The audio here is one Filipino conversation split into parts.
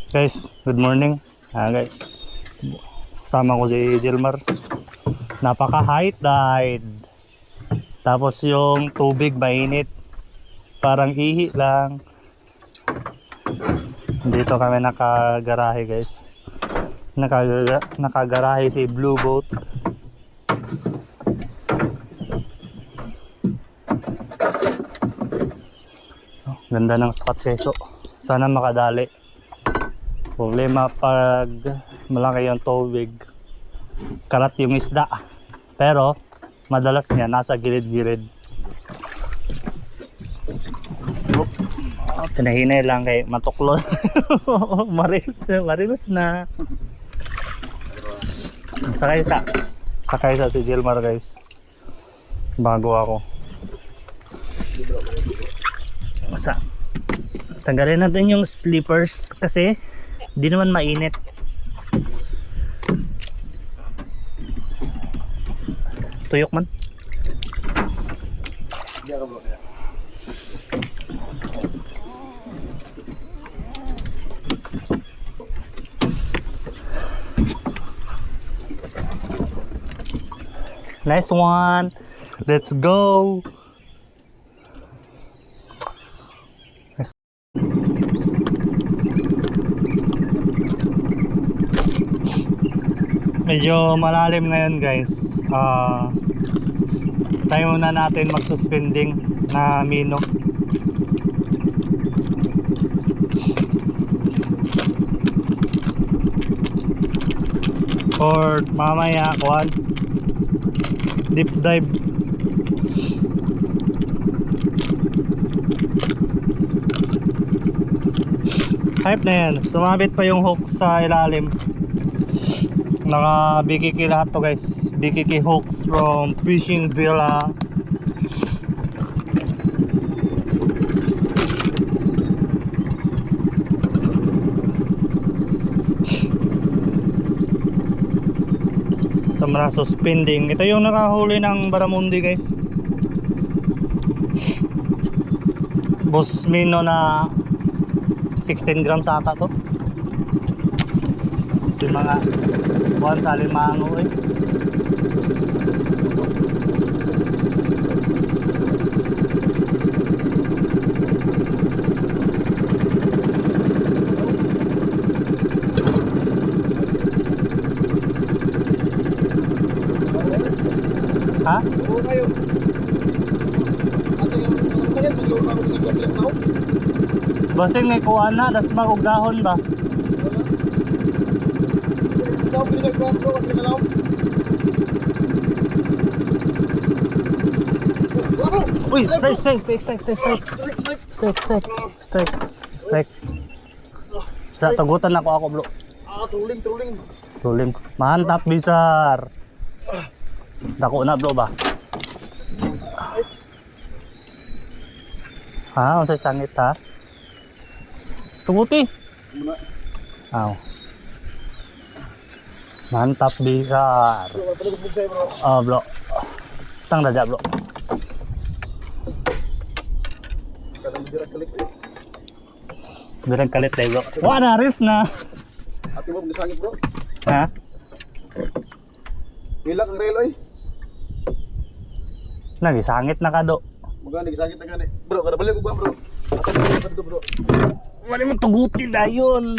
Guys, good morning. Guys, sama ko si Jilmar. Napaka high tide. Tapos yung tubig mainit. Parang ihi lang. Dito kami nakagarahe guys. Nakagarahe si Blue Boat. Ganda ng spot guys. So, sana makadali. Problema pag malaki yung tubig, karat yung isda. Pero madalas niya nasa gilid-gilid. Pinahinay lang kay matuklod. Marilos na. Sakay sa si Jilmar guys. Bago ako. Masa tanggalin natin yung slippers kasi di naman mainit. Tuyok man. Nice one. Let's go. Medyo malalim ngayon guys. Tayo muna natin magsuspending na mino. Or mamaya kuhan, deep dive. Hype na yan. Sumabit pa yung hook sa ilalim. Naka BKK lahat to guys. BKK hooks from Fishing Villa. Ito muna suspending. Ito yung nakahuli ng Baramundi guys. Boss Mino na 16 grams ata to. Yung mga buwan sa limango eh. Ha? Oo kayo. Ato yung kaya tuloy pa ako sa tablet now. Basing may kuha na, das mag-ugdahon ba? Ikaw pinagkuhan bro, kasi nalaw. Uy, strike. Sa tagutan na ako bro. Tuling. Mantap bisar. Dako na bro ba? Ha, unsay sangit ha? Tuguti. Aw. Mantap bisar. Oh bro. Tang daja bro. Dirang kalit deh bro. Wah naris na. Ati mo bisangit bro. Ha? Hilak ang relo eh. Nagisangit na kado. Magani gisangit na gani. Bro, kada balik ko ba bro? Ati mo bro. Wala mo tuguti dayon.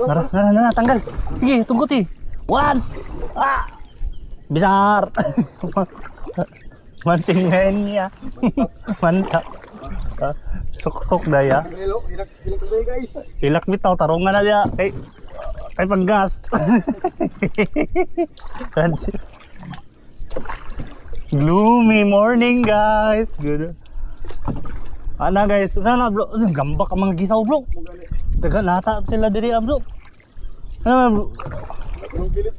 Nara, tanggal. Sige, tuguti. One. Ah. Besar. Mancing ngayon niya. Mantap. Sok-sok daya. Relo, hilak ang guys. Hilak bitaw, tarungan na dia. Kay panggas. Gloomy morning guys. Good. Ana guys, sana bro, gambak ang mga gisaw bro. Taga nata sila diri bro. Ano bro? Kadong kilid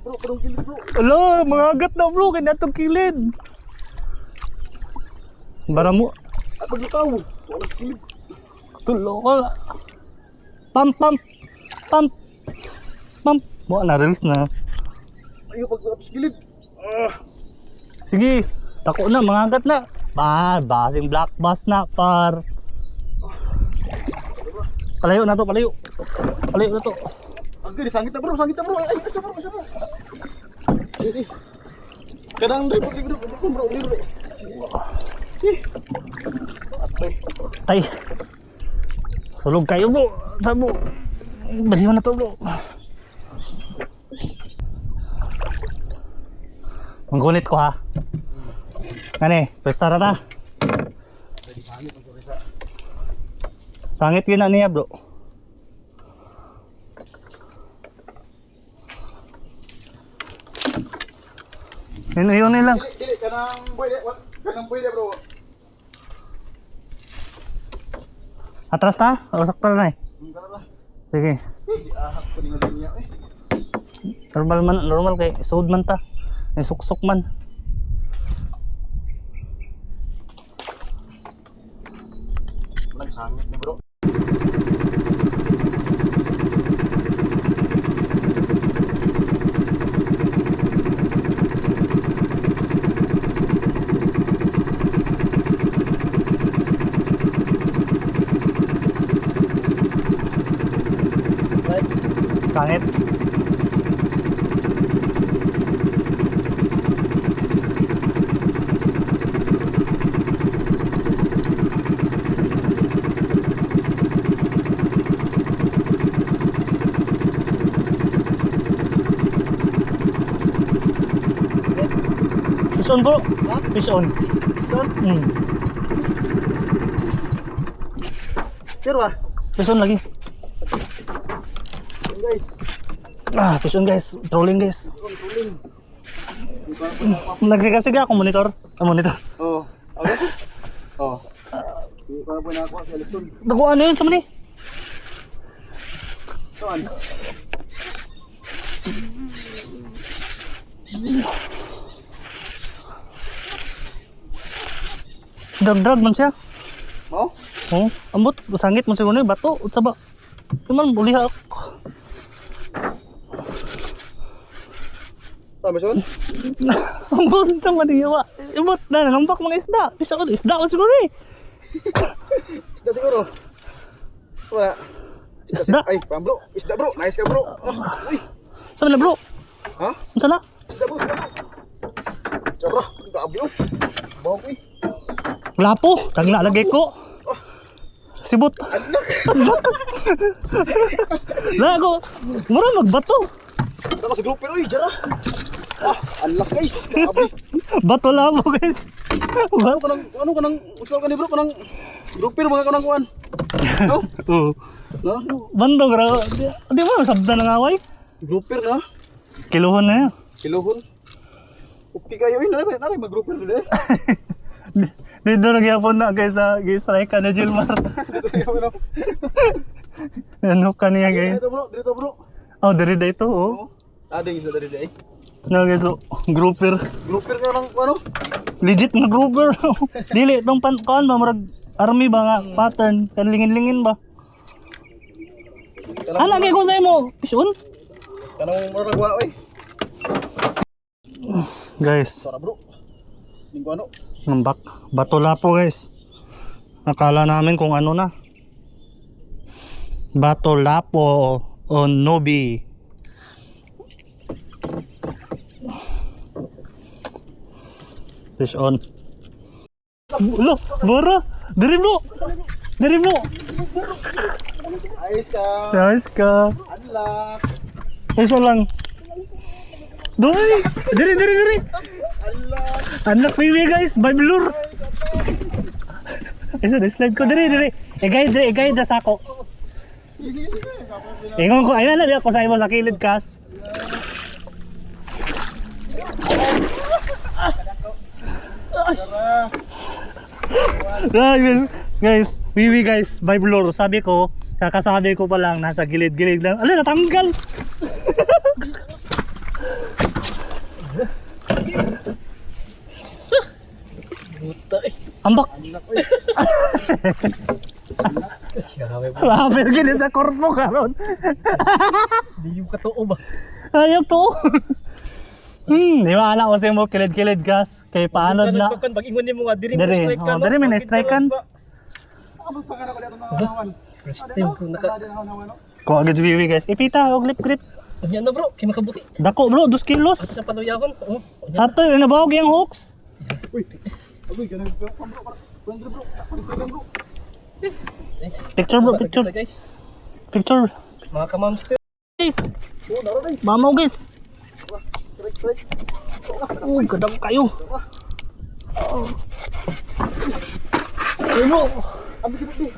bro. Alo, mga agat na bro, kanya itong kilid. Bara mo. At maglutaw. Wala sa kilid. Tulo ka. Pump. Buka na reels na. Ayaw pag sa kilid. Sige, Tako na, mangagat na. Basing black bass na, par. Palayo na to, palayo. Palayo na to. Agay, sangit na bro. Ay, isa bro. Ini. Kadang bro. Tay. Sulog kayo bro. Sabo. Baliwan na to bro. Manggunit ko ha. Kani, pesta na ta. Sangit yun na niya bro. Yun lang. Dili, kanang pwede bro. Atras ta? O sakto na eh. Sige. Ahak ko din niya eh. Normal kay sud man ta. May suksok man. Nagsangit ni bro. Sangit. Fish on bro. Fish on. Sure ba? Fish on lagi. Guys. Fish on guys. Trolling guys. Nagsiga-siga ako monitor. Monitor. Oh. Okay. Oh. Di pa po na ako sa listun. Dago ano yun sa mani? Saan? Drag man siya. Oh? Oh, ambot sangit mo siguro yung bato. Utsa ba? Cuman buliha ako. Tama son? Ambot sa maniwa. Ambot na nangambak mga isda. Isda ko siguro eh. Isda siguro. So, Isda? Ay, bro. Isda bro. Nice ka bro. Oh, uy. Saan na bro? Ha? Saan na? Isda bro. Cara, grabe oh. Bawa ko eh. Wala po. Tagna lagay ko. Sibot. Anak. Lago. Mura magbato. Tapos sa grouper oy, jara. Unlock guys. Grabe. Bato labo guys. Ano ka nang usaw ka ni bro kanang grouper mga kanang kuan. No? Oo. No? Bando gra. Di ba sabda ng away? Grouper na. Kiluhon na yun. Kilohon. Upti kayo eh, naray mag-grouper dito eh. Dito nagyapon na guys sa strike ka na Gilmar. Ano ka niya guys? Dito bro. Oh, dari ito oh. Ading isa dari day. No guys, oh, grouper. Grouper ka lang ano? Legit na grouper. Dili tong kan ba murag army ba nga pattern kan lingin-lingin ba? Ana kay ko sa imo. Pisun. Kanang murag wa oy. Guys, Sara bro. Linggo ano? ngambak. Bato lapo guys. Akala namin kung ano na. Bato lapo o nobi. Fish on. Lo, boro. Dari bro. Ayos ka. Nice ka. Unlock. Isa lang. Doy. Dari. Unlock. Anak baby guys, by blur. Isa slide ko dari. Egay da sako. Ingon ko ayun na ako sa imo sa kilid kas. Guys, wiwi guys, by blur. Sabi ko, kakasabi ko pa lang nasa gilid-gilid lang. Ala, natanggal. Ambak. Lapit gini sa korpo karon. Di yung katoo ba? Ayaw to. Di ba anak ko sa'yo mo kilid-kilid gas? Kay paano na? Pag-ingon mo nga, diri Diri, diri may na-strike-an. Ano sa kana ko dito nahawan? First time ko naka... Kung agad biwi guys. Ipita, o grip-grip. Yan na bro, kinakabuti. Dako bro, 2 kilos. Sa paluyahon. Oh, Ato, nabawag yung hooks. Uy. Agoy, ganun bro. Bro, bro. nice. Picture bro, picture. Guys, Picture. mga kamamster. Guys, Oh, naroon eh. mamaw guys. Strike. Uy, kadang kayo. Ay bro. Abi si Budi.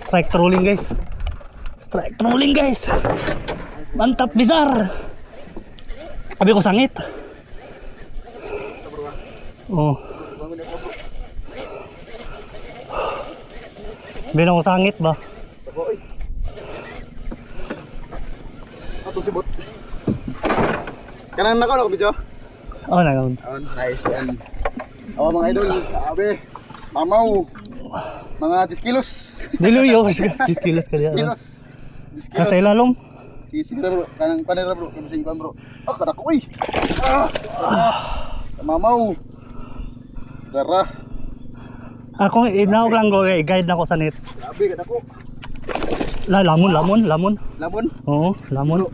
Strike trolling guys. Strike trolling guys. Mantap bizar. Abi ko sangit. Oh. Binang ko sangit ba? Oy. Ato si Bot. Kanan na ko na video. Oh, nagaon. Nice one. Oh, mga idol, abe. Mamaw. Mga 10 kilos. Diluyo. 10 kilos ka 10 diyan. kilos. 10 kilos. Nasa ilalong. Sige bro, kanang panera bro, kaya masing bro. Oh, kadako uy. Mamaw. Dara. Ako inaog lang go, guide na ko sa net. Grabe kadako. Lamon. Lamon. Oo, lamon.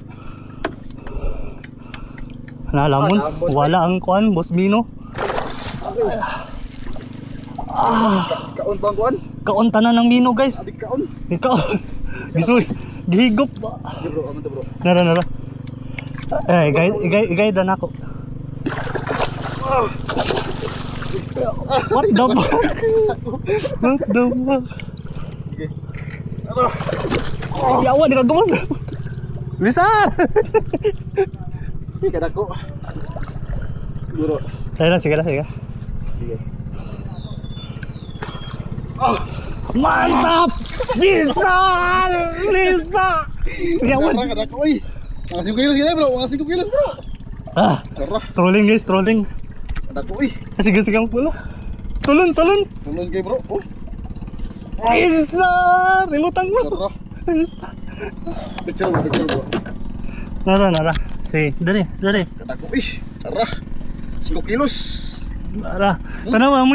Lamon. lamon. Wala ang kuan, Boss Mino. Kaon bang kuan? Kaon tanan ng Mino, guys. Adik kaon. Ikaw. Gisoy. Gihigop. Sige bro, aman to bro. Nara. Guide na ako. What the fuck? What the fuck? Sige. Yawa, di ka gumas. Bisar! Sige kadako. Bro. Sige na. Sige. Mantap! Bisar! Lisa! Yawa. Dara kadako uy. Mga 5 kilos gini bro, mga 5 kilos bro. Ah, Dara. trolling guys, trolling. Kadako uy. Sige ang pula. Tulon. Tulon kay bro. Oh. Bisar! Ilutang mo. Dara. Bisar. Picture bro. Nara. Si, dari. Kadako uy. Dara. 5 kilos. Nara. Tanaw, ang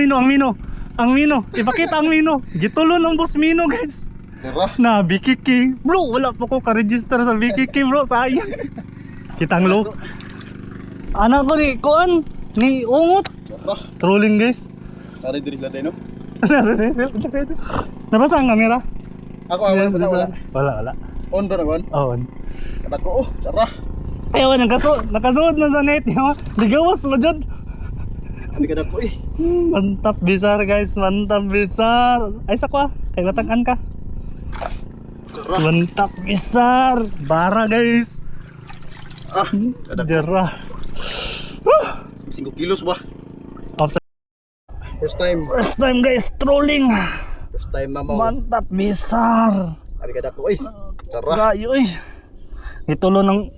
Mino. Ipakita ang Mino. Gitulon ang Boss Mino, guys. Dara. Na, BKK. Bro, wala pa ko ka-register sa BKK, bro. Sayang. Kitang low. Anak ko ni, kuan. Ni Ungot. Dara. Trolling, guys. Ari diri lang no. Nabasa ang kamera? Ako awan sa wala. Wala. On bro on. On. Kadako oh. Dara. Ayaw, nakasuot na sa net. Ligawas mo dyan. Hindi kadako eh. Mantap bisar guys, mantap bisar. Ay sakwa, kay matagan ka. Dara. Mantap bisar. Bara guys. Ah. Kadako. Jera. 5 kilos ba? Offside. First time guys, trolling. mamaw. Mantap bisar. Abi kadako eh. Dara. Gayo eh. Itulo ng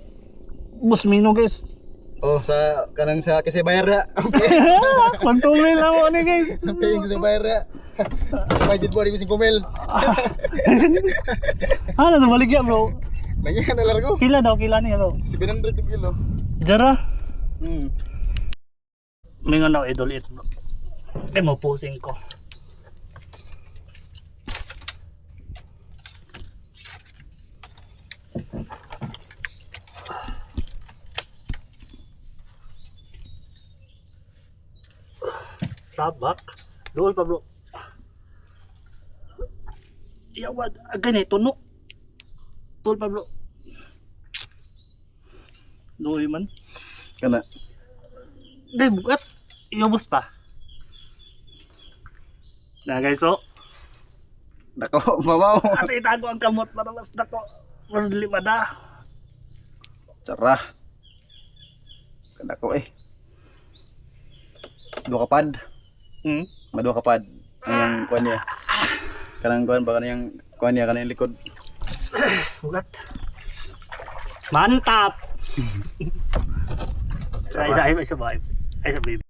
Boss Mino guys. Oh, sa kanang sa kasi bayar na. Okay. Magtuloy lang mo ni guys. Okay, yung kasi bayar na. Budget mo rin 5 mil. Ano to balik ya bro? Nangyay na largo. Kila niya bro. 700 yung kilo. Jera. Hmm. May nga na idol it bro. Kaya mo posing ko. Sabak. Dool pa bro. Yawan. Agay na tunok. Dool pa bro. Dool man. Kana. Day bukat. Iubos pa. Na guys so. Dako, mamaw. At itago ang kamot para mas dako. Mas lima na. Dara. Kadako eh. Dua kapad. Madua kapad. Ang kuan niya. Kanang kuan ba kanang kuan niya kanang likod. Bukat. Mantap. Ay sa babe.